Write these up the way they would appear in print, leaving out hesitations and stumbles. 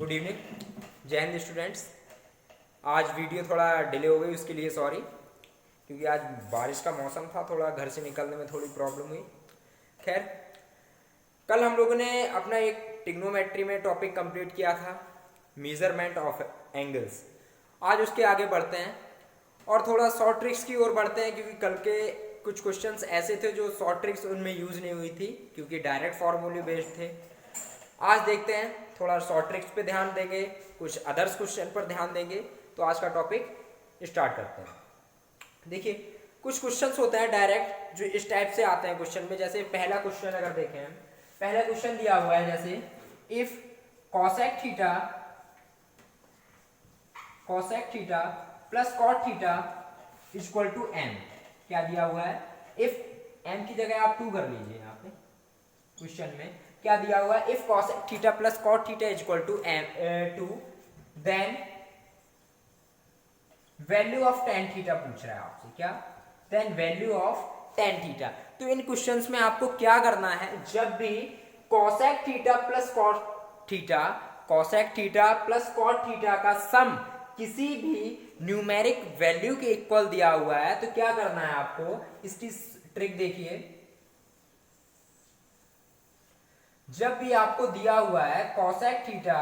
Good evening, जय Hind students. आज video थोड़ा डिले हो गई, उसके लिए सॉरी, क्योंकि आज बारिश का मौसम था, थोड़ा घर से निकलने में थोड़ी प्रॉब्लम हुई। खैर, कल हम लोगों ने अपना एक ट्रिग्नोमेट्री में टॉपिक कंप्लीट किया था, मेजरमेंट ऑफ एंगल्स। आज उसके आगे बढ़ते हैं और थोड़ा शॉर्ट ट्रिक्स की ओर बढ़ते हैं, क्योंकि कल के कुछ क्वेश्चंस ऐसे थे जो शॉर्ट ट्रिक्स उनमें यूज़ नहीं हुई थी, क्योंकि डायरेक्ट फॉर्मूले बेस्ड थे। आज देखते हैं, थोड़ा शॉर्ट ट्रिक्स पे ध्यान देंगे, कुछ अदर्स क्वेश्चन पर ध्यान देंगे। तो आज का टॉपिक स्टार्ट करते हैं। देखिए, कुछ क्वेश्चंस होते हैं डायरेक्ट जो इस टाइप से आते हैं क्वेश्चन में। जैसे पहला क्वेश्चन अगर देखें हम, पहला क्वेश्चन दिया हुआ है जैसे if cosec theta plus cot theta equal to M. क्या दिया हुआ है? इफ एम की जगह आप 2 कर लीजिए। यहाँ पे क्वेश्चन में क्या दिया हुआ है? If cosec theta plus cot theta equal to M 2, then value of tan theta पूछ रहा है आपसे। क्या? Then value of tan theta. तो इन क्वेश्चंस में आपको क्या करना है, जब भी cosec theta plus cot theta, cosec theta plus cot theta का सम किसी भी न्यूमेरिक वैल्यू के इक्वल दिया हुआ है, तो क्या करना है आपको? इसकी ट्रिक देखिए। जब भी आपको दिया हुआ है cosec theta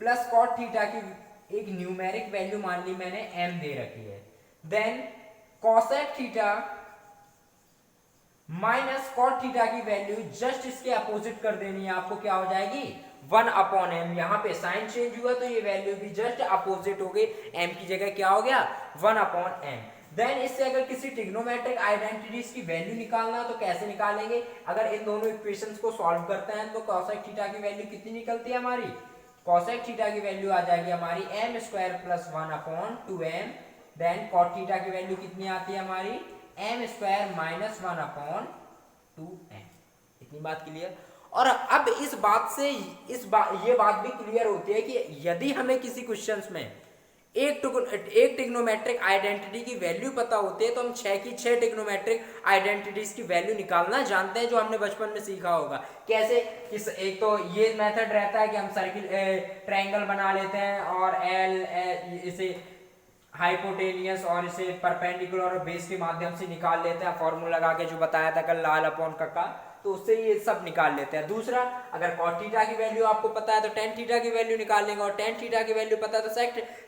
plus cot theta की एक न्यूमेरिक वैल्यू, मान ली मैंने m दे रखी है, then cosec theta minus cot theta की वैल्यू जस्ट इसके अपोजिट कर देनी है आपको। क्या हो जाएगी? 1/m। यहाँ पे साइन चेंज हुआ तो ये वैल्यू भी जस्ट अपोजिट हो गई, m की जगह क्या हो गया? 1/m। देन इससे अगर किसी ट्रिग्नोमेट्रिक आइडेंटिटीज की वैल्यू निकालना तो कैसे निकालेंगे? अगर इन दोनों इक्वेशंस को सॉल्व करते हैं तो कॉसेक थीटा की वैल्यू कितनी निकलती है हमारी? कॉसेक थीटा की वैल्यू आ जाएगी हमारी m² plus 1/2m। Then cot theta की वैल्यू कितनी आती है हमारी? m² minus 1/2m। इतनी बात क्लियर? और अब इस बात से ये बात भी क्लियर होती है कि यदि हमें किसी क्वेश्चंस में एक ट्रिग्नोमेट्रिक आइडेंटिटी की वैल्यू पता होती है तो हम 6 की 6 ट्रिग्नोमेट्रिक आइडेंटिटीज की वैल्यू निकालना जानते हैं, जो हमने बचपन में सीखा होगा। कैसे? एक तो ये मेथड रहता है कि हम सर्किल ट्रायंगल बना लेते हैं और इसे हाइपोटेनियस और इसे परपेंडिकुलर और बेस के माध्यम से निकाल लेते हैं, फॉर्मूला लगा के, जो बताया था कल, लाल अपॉन का, तो उससे ये सब निकाल लेते हैं। दूसरा, अगर कॉट थीटा की वैल्यू आपको पता है तो टेन थीटा की वैल्यू निकाल लेंगे, और टेन थीटा की वैल्यू पता है तो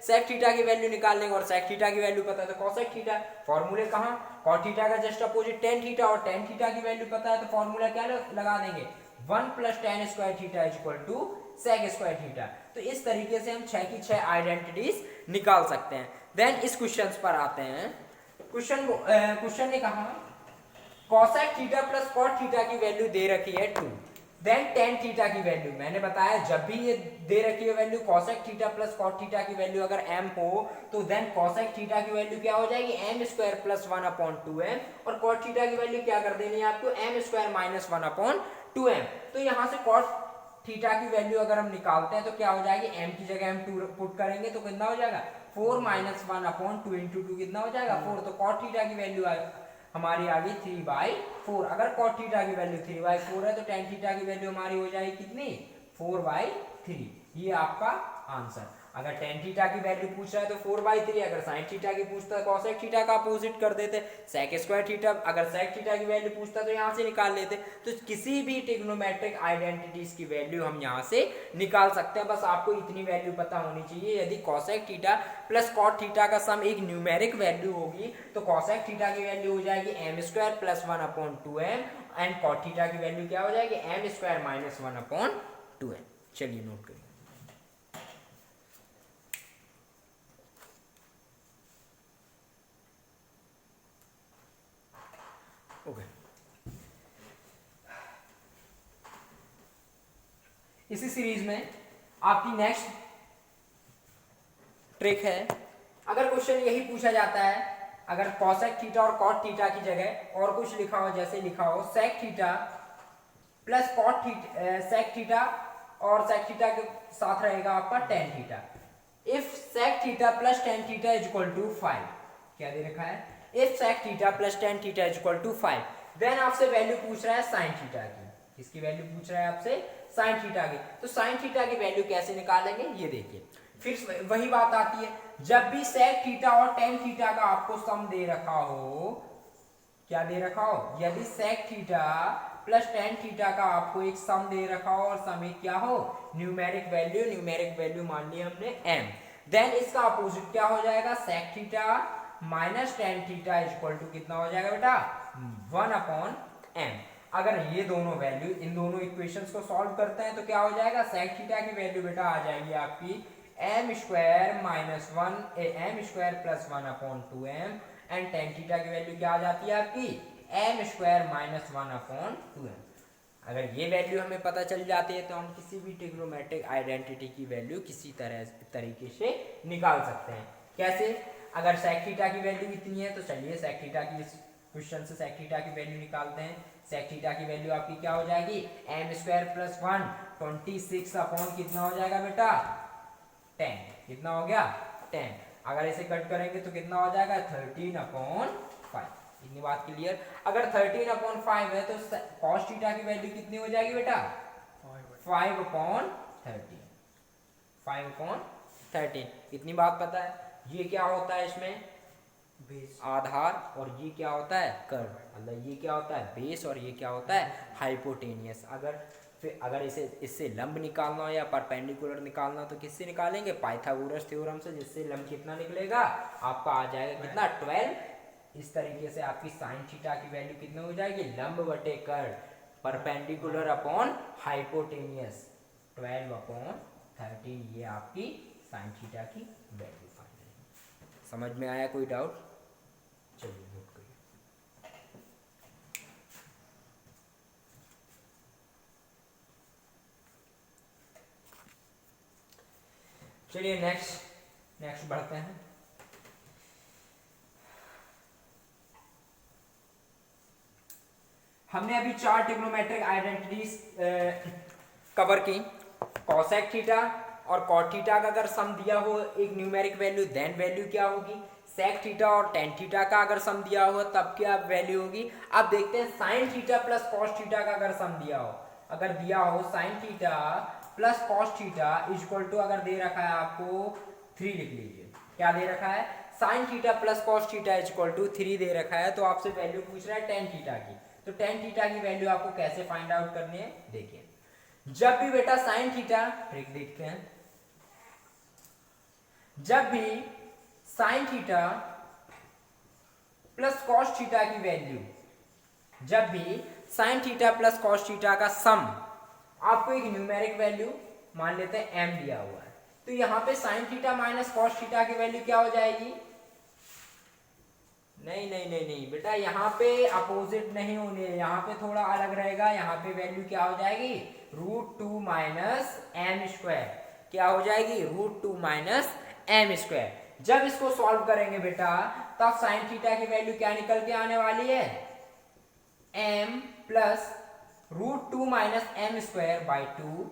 सेक थीटा की वैल्यू निकाल लेंगे, और सेक थीटा की वैल्यू पता है तो कॉसेक थीटा। फॉर्मूले कहाँ? कॉट थीटा का जस्ट अपोजिट टेन थीटा, और टेन थीटा की वैल्यू पता है तो फॉर्मूला क्या लगा देंगे? 1 plus tan square theta equal to sec square theta. तो इस तरीके से हम 6 की 6 आइडेंटिटीज निकाल सकते हैं। देन इस क्वेश्चन पर आते हैं। क्वेश्चन ने कहा cosec theta plus cot theta की वैल्यू दे रखी है 2, देन टेन थीटा की वैल्यू, मैंने बताया जब भी ये दे रखी है value cosec theta plus cot theta की वैल्यू अगर m हो तो देन कॉसेक थीटा की वैल्यू क्या हो जाएगी? m² प्लस 1/2m, और कॉट थीटा की वैल्यू क्या कर देनी है आपको? m² minus 1/2m। तो यहाँ से कॉट थीटा की वैल्यू अगर हम निकालते हैं तो क्या हो जाएगी? m की जगह हम 2 पुट करेंगे तो कितना हो जाएगा? 4 माइनस 1/2 इंटू 2 कितना हो जाएगा? 4। तो कॉट थीटा की वैल्यू हमारी आ गई 3/4। अगर कॉट थीटा की वैल्यू 3/4 है तो टेन थीटा की वैल्यू हमारी हो जाएगी कितनी? 4/3। ये आपका आंसर। अगर टेन थीटा की वैल्यू पूछ रहा है तो 4/3, अगर साइन थीटा की पूछता है कॉसेक थीटा का अपोजिट कर देते, सेक स्क्वायर थीटा, अगर सेक थीटा की वैल्यू पूछता तो यहाँ से निकाल लेते। तो किसी भी ट्रिग्नोमेट्रिक आइडेंटिटीज की वैल्यू हम यहाँ से निकाल सकते हैं। बस आपको इतनी वैल्यू पता होनी चाहिए, यदि cosec theta plus cot theta का सम एक न्यूमेरिक वैल्यू होगी तो कॉसेक थीटा की वैल्यू हो जाएगी m² plus 1/2m, and cot theta की वैल्यू क्या हो जाएगी? m² minus 1/2m। चलिए नोट करिए। ओके, इसी सीरीज में आपकी नेक्स्ट ट्रिक है। अगर क्वेश्चन यही पूछा जाता है, अगर कॉसेक थीटा और कॉट थीटा की जगह और कुछ लिखा हो, जैसे लिखा हो sec theta plus cot theta, sec theta और सेक थीटा के साथ रहेगा आपका tan theta. If sec theta plus tan theta equal to 5, क्या दे रखा है? If sec theta plus tan theta equal to 5, then आपसे वैल्यू पूछ रहा है साइन थीटा की। किसकी वैल्यू पूछ रहा है आपसे? साइन थीटा की। तो साइन थीटा की वैल्यू कैसे निकालेंगे ये देखिए। फिर वही बात आती है, जब भी सेक थीटा और टेन थीटा का आपको सम दे रखा हो, क्या दे रखा हो, यदि sec theta plus tan theta का आपको एक सम दे रखा हो और सम एक क्या हो, न्यूमेरिक वैल्यू मान लिया हमने m, देन इसका अपोजिट क्या हो जाएगा, sec theta minus tan theta equal to कितना हो जाएगा बेटा, 1/m। अगर ये दोनों वैल्यू, इन दोनों इक्वेशंस को सॉल्व करते हैं तो क्या हो जाएगा, सेक थीटा की वैल्यू बेटा आ जाएगी आपकी m square minus 1 m square plus 1/2m, and ten theta की वैल्यू क्या आ जाती है आपकी m स्क्वायर माइनस 1/2m। अगर ये वैल्यू हमें पता चल जाती है तो हम किसी भी ट्रिग्नोमेट्रिक आइडेंटिटी की वैल्यू किसी तरीके से निकाल सकते हैं। कैसे, अगर सेक थीटा की वैल्यू इतनी है तो चलिए सेक थीटा की, इस क्वेश्चन से सेक थीटा की वैल्यू निकालते हैं। सेक थीटा की वैल्यू आपकी क्या हो जाएगी, m स्क्वायर प्लस 1 26 अपॉन कितना हो जाएगा बेटा 10, कितना हो गया 10। अगर इसे कट करेंगे तो कितना हो जाएगा 13/5। इतनी बात क्लियर। अगर 13/5 है तो cos थीटा की वैल्यू कितनी हो जाएगी बेटा 5/13, 5/13। इतनी बात पता है। ये क्या होता है इसमें बेस, आधार, और ये क्या होता है कर्व, मतलब ये क्या होता है बेस और ये क्या होता है हाइपोटेनियस। अगर इसे इससे लंब निकालना हो या परपेंडिकुलर निकालना हो तो किससे निकालेंगे, पाइथागोरस थ्योरम से, जिससे लंब कितना निकलेगा आपका आ जाएगा कितना 12। इस तरीके से आपकी साइन थीटा की वैल्यू कितनी हो जाएगी, लंब बटे कर्व, परपेंडिकुलर अपॉन हाइपोटेनियस, 12/13। ये आपकी साइन थीटा की वैल्यू फाइनल है। समझ में आया, कोई डाउट, चलिए नोट करिए। चलिए नेक्स्ट बढ़ते हैं। हमने अभी 4 ट्रिग्नोमेट्रिक आइडेंटिटीज कवर की। कॉसेक थीटा और कॉट थीटा का अगर सम दिया हो एक न्यूमेरिक वैल्यू, देन वैल्यू क्या होगी, सेक थीटा और टेन थीटा का अगर सम दिया हो तब क्या वैल्यू होगी। अब देखते हैं sine theta plus cos theta का अगर सम दिया हो, अगर दिया हो sine theta plus cos theta equal to, अगर दे रखा है आपको 3, लिख लीजिए क्या दे रखा है, sine theta plus cos theta equal to 3 दे रखा है, तो आपसे वैल्यू पूछ रहा है टेन थीटा की। तो टेन थीटा की वैल्यू आपको कैसे फाइंड आउट करनी है, देखिए जब भी बेटा साइन थीटा, ट्रिक देखते हैं, जब भी sign theta plus cos theta की वैल्यू, जब भी sign theta plus cos theta का सम आपको एक न्यूमेरिक वैल्यू मान लेते हैं m दिया हुआ है, तो यहां पे sine theta minus cos theta की वैल्यू क्या हो जाएगी, नहीं बेटा, यहाँ पे अपोजिट नहीं होने, यहाँ पे थोड़ा अलग रहेगा। यहाँ पे वैल्यू क्या हो जाएगी, √2 माइनस एम स्क्वायर, क्या हो जाएगी √2 माइनस एम स्क्वायर। जब इसको सॉल्व करेंगे बेटा तब साइन थीटा की वैल्यू क्या निकल के आने वाली है, m plus √2 minus M square by 2,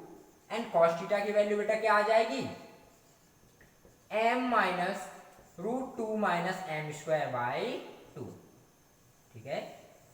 and cos theta की वैल्यू बेटा क्या आ जाएगी, m minus √2 minus M square by 2। ठीक है,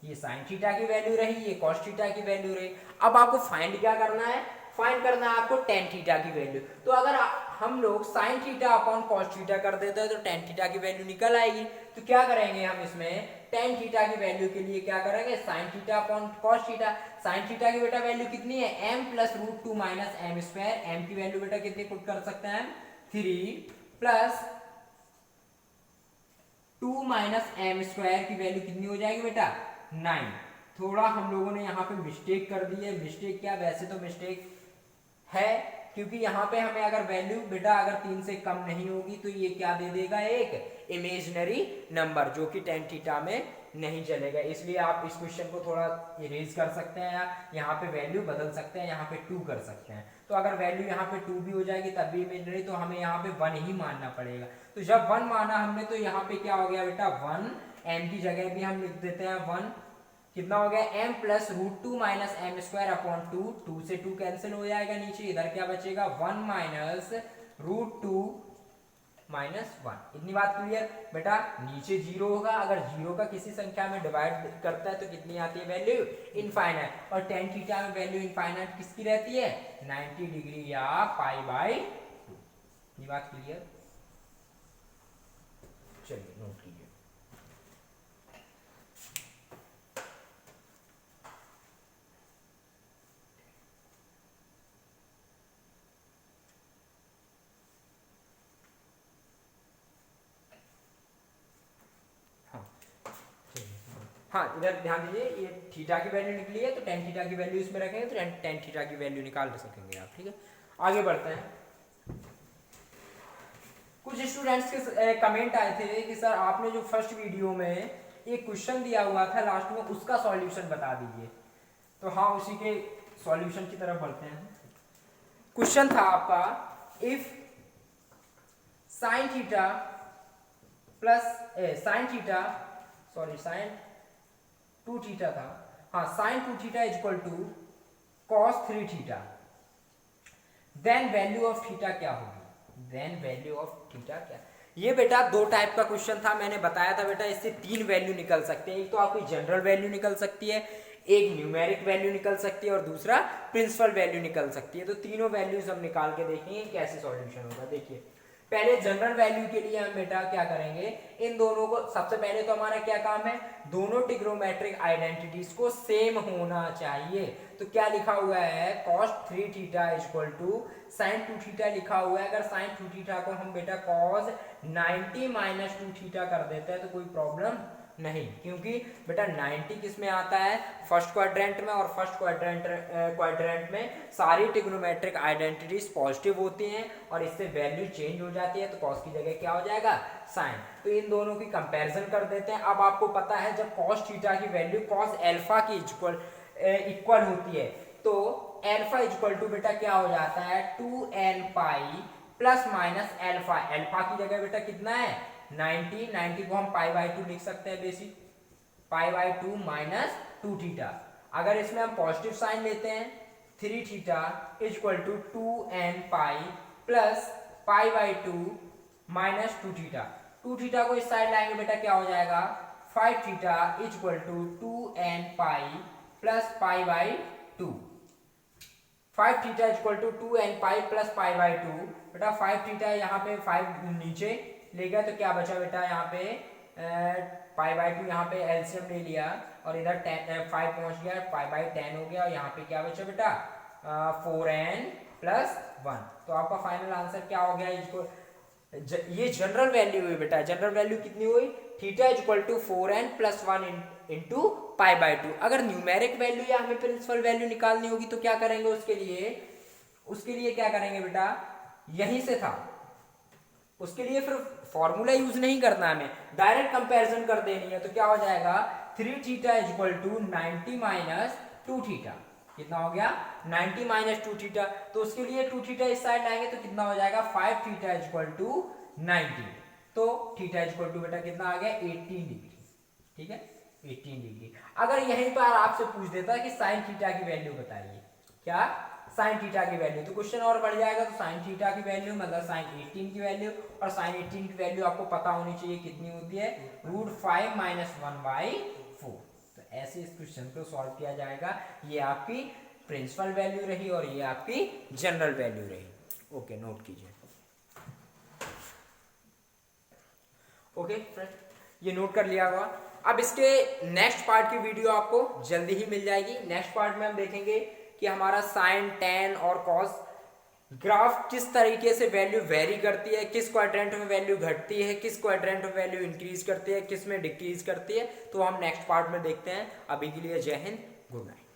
ये साइन थीटा की वैल्यू रही, ये कॉस थीटा की वैल्यू रही। अब आपको फाइंड क्या करना है, फाइंड करना है आपको टेन थीटा की वैल्यू। तो अगर हम लोग sign theta upon cos theta कर देते हैं तो टेन थीटा की वैल्यू निकल आएगी। तो क्या करेंगे हम इसमें, टेन थीटा की वैल्यू के लिए क्या करेंगे, sine theta upon cos theta. Sine theta की बेटा वैल्यू कितनी है, m plus √2 minus M square, m की वैल्यू बेटा कितनी पुट कर सकते हैं, 3 प्लस 2 माइनस एम स्क्वायर की वैल्यू कितनी हो जाएगी बेटा 9। थोड़ा हम लोगों ने यहाँ पे मिस्टेक कर दी है, मिस्टेक क्या, वैसे तो मिस्टेक है, क्योंकि यहाँ पे हमें अगर वैल्यू बेटा अगर 3 से कम नहीं होगी तो ये क्या दे देगा, एक इमेजिनरी नंबर जो कि टेन थीटा में नहीं चलेगा। इसलिए आप इस क्वेश्चन को थोड़ा इरेज कर सकते हैं, या यहाँ पे वैल्यू बदल सकते हैं, यहाँ पे 2 कर सकते हैं। तो अगर वैल्यू यहाँ पे 2 भी हो जाएगी तब भी इमेजिनरी, तो हमें यहाँ पे 1 ही मानना पड़ेगा। तो जब 1 माना हमने तो यहाँ पे क्या हो गया बेटा 1, m की जगह भी हम लिख देते हैं 1, कितना हो गया m plus √2 minus M square upon 2, 2 से 2 कैंसिल हो जाएगा नीचे, इधर क्या बचेगा 1 माइनस √2 -1। इतनी बात क्लियर बेटा। नीचे 0 होगा, अगर 0 का किसी संख्या में डिवाइड करता है तो कितनी आती है वैल्यू? इनफाइनाइट। और tan थीटा में वैल्यू इनफाइनाइट किसकी रहती है? 90 डिग्री या π/2। ये बात क्लियर? चलिए नोट कीजिए। हाँ, इधर ध्यान दीजिए, ये थीटा की वैल्यू निकली है तो tan थीटा की वैल्यू इसमें रखेंगे तो tan थीटा की वैल्यू निकाल सकेंगे आप। ठीक है, आगे बढ़ते हैं। कुछ स्टूडेंट्स के कमेंट आए थे कि सर आपने जो फर्स्ट वीडियो में एक क्वेश्चन दिया हुआ था लास्ट में, उसका सॉल्यूशन बता दीजिए। तो हाँ, उसी के सॉल्यूशन की तरफ बढ़ते हैं। क्वेश्चन था आपका, if sine theta plus sine theta sine 2 theta था, हाँ, sine 2 theta is equal to cos 3 theta, then value of theta क्या होगी? देन वैल्यू ऑफ थीटा क्या? ये बेटा 2 टाइप का क्वेश्चन था, मैंने बताया था बेटा इससे 3 वैल्यू निकल सकते हैं। एक तो आपकी जनरल वैल्यू निकल सकती है, एक न्यूमेरिक वैल्यू निकल सकती है और दूसरा प्रिंसिपल वैल्यू निकल सकती है। तो तीनों वैल्यूज हम निकाल के देखेंगे कैसे सॉल्यूशन होगा। देखिए, पहले जनरल वैल्यू के लिए हम बेटा क्या करेंगे, इन दोनों को सबसे पहले तो हमारा क्या काम है, दोनों ट्रिग्नोमेट्रिक आइडेंटिटीज को सेम होना चाहिए। तो क्या लिखा हुआ है, cos 3 theta is equal to sin 2 theta लिखा हुआ है। अगर sin 2 थीटा को हम बेटा cos 90 - 2 थीटा कर देते हैं तो कोई प्रॉब्लम नहीं, क्योंकि बेटा 90 किस में आता है? फर्स्ट क्वाड्रेंट में, और फर्स्ट क्वाड्रेंट में सारी ट्रिग्नोमेट्रिक आइडेंटिटीज पॉजिटिव होती हैं और इससे वैल्यू चेंज हो जाती है, तो cos की जगह क्या हो जाएगा? साइन। तो इन दोनों की कंपैरिजन कर देते हैं। अब आपको पता है जब cos थीटा की वैल्यू cos अल्फा की इक्वल होती है तो अल्फा इक्वल टू बेटा क्या हो जाता है? 2n pi plus minus alpha. Alpha की जगह बेटा कितना है? 90 को हम π/2 लिख सकते हैं बेसिक, π/2 माइनस 2 थीटा। अगर इसमें हम पॉजिटिव साइन लेते हैं 3 theta is equal to 2n pi plus π/2 minus 2 theta. 2 theta को इस साइड लाएंगे बेटा क्या हो जाएगा? 5 theta is equal to 2n pi plus π/2। 5 theta is equal to 2n pi plus π/2। बेटा 5 थीटा यहाँ पे 5 नीचे ले गया तो क्या बचा बेटा? यहाँ पे π/2, यहाँ पे एलसीएम ले लिया और इधर 5 पहुंच गया, π/10 हो गया और यहाँ पे क्या बचा बेटा? 4n plus 1। तो आपका फाइनल आंसर क्या हो गया? इसको ये जनरल वैल्यू हुई बेटा। जनरल वैल्यू कितनी हुई? Theta is equal to 4n plus 1 into π/2। अगर न्यूमेरिक वैल्यू या हमें प्रिंसिपल वैल्यू निकालनी होगी तो क्या करेंगे? उसके लिए क्या करेंगे बेटा? यहीं से था, उसके लिए फिर फॉर्मूला यूज नहीं करना, हमें डायरेक्ट कंपैरिजन कर देनी है। तो क्या हो जाएगा? 3 theta is equal to 90 minus 2 theta. कितना हो गया? 90 माइनस 2 थीटा। तो उसके लिए 2 थीटा इस साइड लाएंगे तो कितना हो जाएगा? 5 थीटा इज इक्वल टू 90। तो थीटा इज इक्वल टू बेटा कितना आ गया? 18 डिग्री। ठीक है, 18 डिग्री। अगर यहीं पर आपसे पूछ देता कि साइन थीटा की वैल्यू बताइए, क्या? साइन थीटा की वैल्यू, तो क्वेश्चन और बढ़ जाएगा। तो साइन थीटा की वैल्यू मतलब साइन 18 की वैल्यू, और साइन 18 की वैल्यू आपको पता होनी चाहिए कितनी होती है? √5 - 1/4। तो ऐसे इस क्वेश्चन को सॉल्व किया जाएगा। ये आपकी प्रिंसिपल वैल्यू रही और ये आपकी जनरल वैल्यू रही। ओके, नोट कीजिए। ओके फ्रेंड, ये नोट कर लिया होगा। अब इसके नेक्स्ट पार्ट की वीडियो आपको जल्दी ही मिल जाएगी। नेक्स्ट पार्ट में हम देखेंगे कि हमारा साइन, टेन और कॉस ग्राफ किस तरीके से वैल्यू वेरी करती है, किस क्वाड्रेंट में वैल्यू घटती है, किस क्वाड्रेंट में वैल्यू इंक्रीज करती है, किस में डिक्रीज करती है। तो हम नेक्स्ट पार्ट में देखते हैं। अभी के लिए जय हिंद, गुड नाइट।